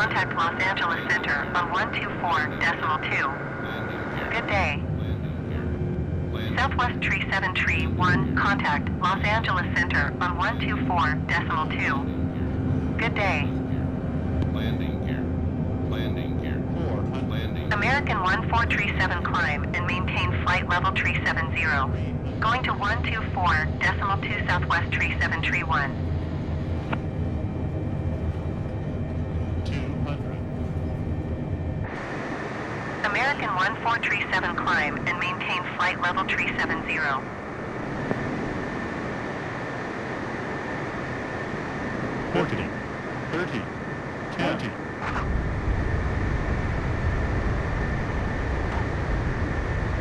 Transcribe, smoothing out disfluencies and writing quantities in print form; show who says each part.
Speaker 1: contact Los Angeles Center on 124.2. Good day. Southwest Tree 7 Tree 1, contact Los Angeles Center on 124.2. Good day.
Speaker 2: Landing gear. Landing gear. 400. Landing.
Speaker 1: American 14 Tree 7 climb and maintain flight level Tree 70. Going to 124.2 Southwest Tree 7 Tree 1.
Speaker 2: 200.
Speaker 1: American 14 Tree 7 climb and maintain flight level Tree 70.
Speaker 2: 40. 30. 20.